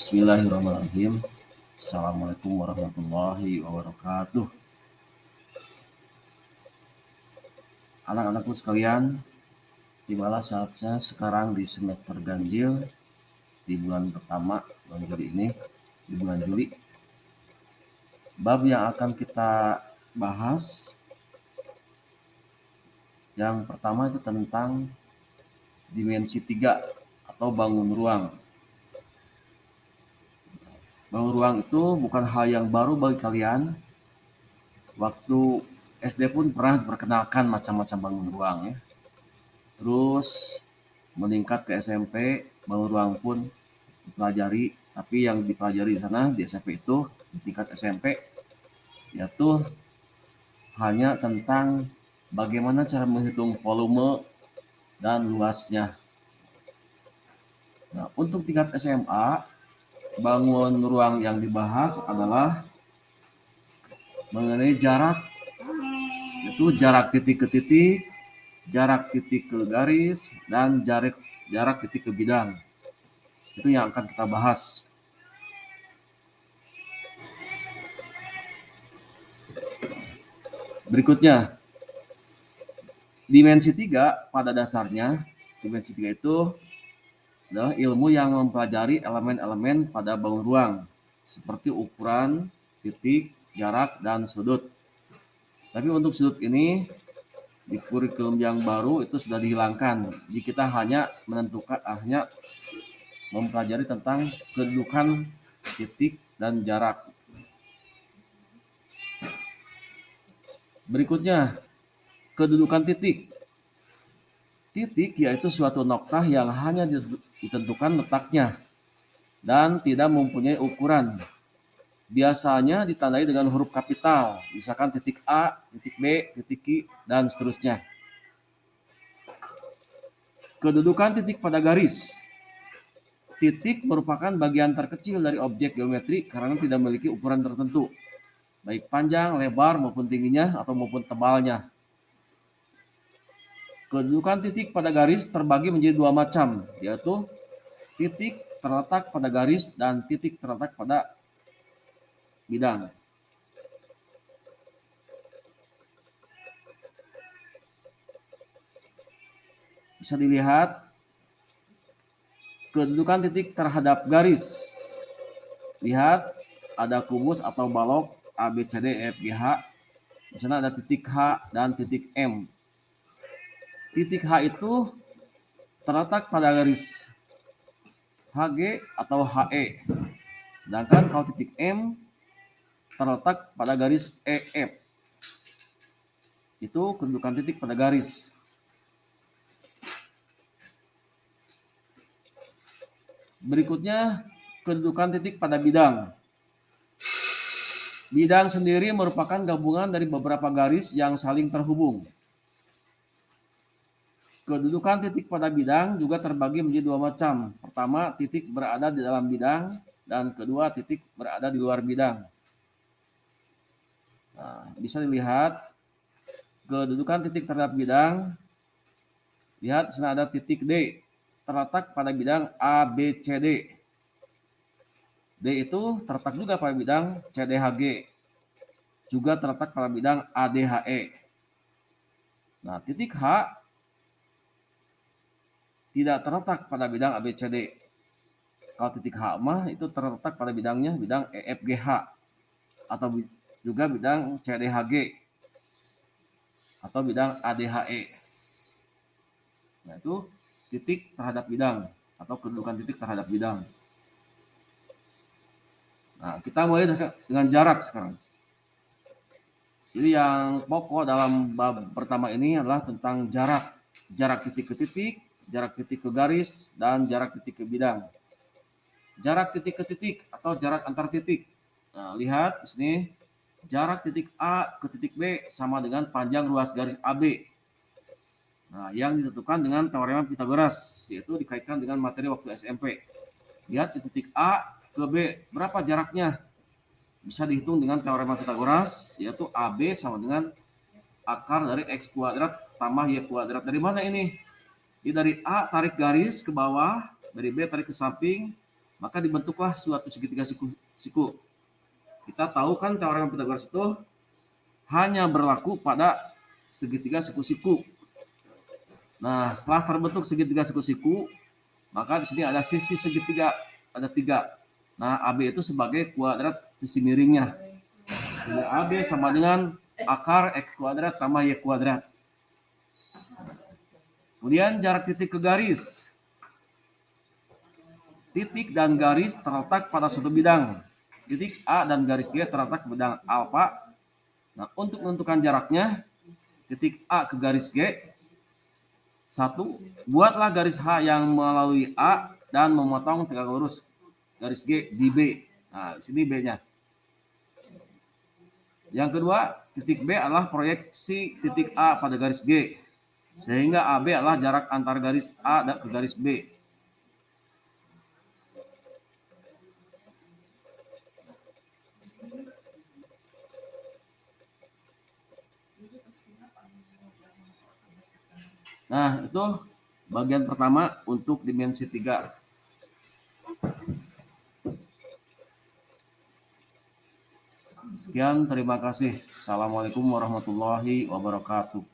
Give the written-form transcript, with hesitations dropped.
Bismillahirrahmanirrahim. Assalamualaikum warahmatullahi wabarakatuh. Anak-anakku sekalian, tibalah saatnya sekarang di semester ganjil di bulan pertama bulan Juli ini, di bulan Juli. Bab yang akan kita bahas yang pertama itu tentang dimensi 3 atau bangun ruang. Bangun ruang itu bukan hal yang baru bagi kalian. Waktu SD pun pernah diperkenalkan macam-macam bangun ruang ya. Terus meningkat ke SMP, bangun ruang pun dipelajari, tapi yang dipelajari di sana di SMP itu di tingkat SMP yaitu hanya tentang bagaimana cara menghitung volume dan luasnya. Nah, untuk tingkat SMA, bangun ruang yang dibahas adalah mengenai jarak, yaitu jarak titik ke titik, jarak titik ke garis, dan jarak titik ke bidang. Itu yang akan kita bahas. Berikutnya, dimensi 3 pada dasarnya, dimensi 3 itu adalah ilmu yang mempelajari elemen-elemen pada bangun ruang, seperti ukuran, titik, jarak, dan sudut. Tapi untuk sudut ini, di kurikulum yang baru itu sudah dihilangkan. Jadi kita hanya mempelajari tentang kedudukan titik dan jarak. Berikutnya, kedudukan titik. Titik yaitu suatu noktah yang hanya ditentukan letaknya dan tidak mempunyai ukuran. Biasanya ditandai dengan huruf kapital, misalkan titik A, titik B, titik Q, dan seterusnya. Kedudukan titik pada garis. Titik merupakan bagian terkecil dari objek geometri karena tidak memiliki ukuran tertentu, baik panjang, lebar, maupun tingginya, atau maupun tebalnya. Kedudukan titik pada garis terbagi menjadi dua macam, yaitu titik terletak pada garis dan titik terletak pada bidang. Bisa dilihat kedudukan titik terhadap garis. Lihat, ada kubus atau balok A, B, C, D, E, F, G, H. Di sana ada titik H dan titik M. Titik H itu terletak pada garis HG atau HE. Sedangkan kalau titik M terletak pada garis EF. Itu kedudukan titik pada garis. Berikutnya, kedudukan titik pada bidang. Bidang sendiri merupakan gabungan dari beberapa garis yang saling terhubung. Kedudukan titik pada bidang juga terbagi menjadi dua macam. Pertama, titik berada di dalam bidang, dan kedua, titik berada di luar bidang. Nah, bisa dilihat kedudukan titik terhadap bidang. Lihat, di sana ada titik D, terletak pada bidang A, B, C, D. D itu terletak juga pada bidang CDHG, juga terletak pada bidang ADHE. Nah, titik H tidak terletak pada bidang ABCD. Kalau titik H mah itu terletak pada bidangnya bidang EFGH atau juga bidang CDHG atau bidang ADHE. Nah, itu titik terhadap bidang atau kedudukan titik terhadap bidang. Nah, kita mulai dengan jarak sekarang. Jadi yang pokok dalam bab pertama ini adalah tentang jarak. Jarak titik ke titik, jarak titik ke garis, dan jarak titik ke bidang. Jarak titik ke titik atau jarak antar titik. Nah, lihat di sini jarak titik A ke titik B sama dengan panjang ruas garis AB. Nah, yang ditentukan dengan teorema Pythagoras, yaitu dikaitkan dengan materi waktu SMP. Lihat di titik A ke B, berapa jaraknya? Bisa dihitung dengan teorema Pythagoras, yaitu AB sama dengan akar dari X kuadrat tambah Y kuadrat. Dari mana ini? Jadi dari A tarik garis ke bawah, dari B tarik ke samping, maka dibentuklah suatu segitiga siku. Kita tahu kan teorema Pythagoras itu hanya berlaku pada segitiga siku-siku. Nah, setelah terbentuk segitiga siku-siku, maka di sini ada sisi segitiga, ada 3. Nah, AB itu sebagai kuadrat sisi miringnya. Jadi AB sama dengan akar X kuadrat sama Y kuadrat. Kemudian jarak titik ke garis. Titik dan garis terletak pada suatu bidang. Titik A dan garis G terletak ke bidang alfa. Nah, untuk menentukan jaraknya, titik A ke garis G, 1, buatlah garis H yang melalui A dan memotong tegak lurus garis G di B. Nah, di sini B-nya. Yang kedua, titik B adalah proyeksi titik A pada garis G. Sehingga AB adalah jarak antar garis A dan ke garis B. Nah, itu bagian pertama untuk dimensi 3. Sekian, terima kasih. Assalamualaikum warahmatullahi wabarakatuh.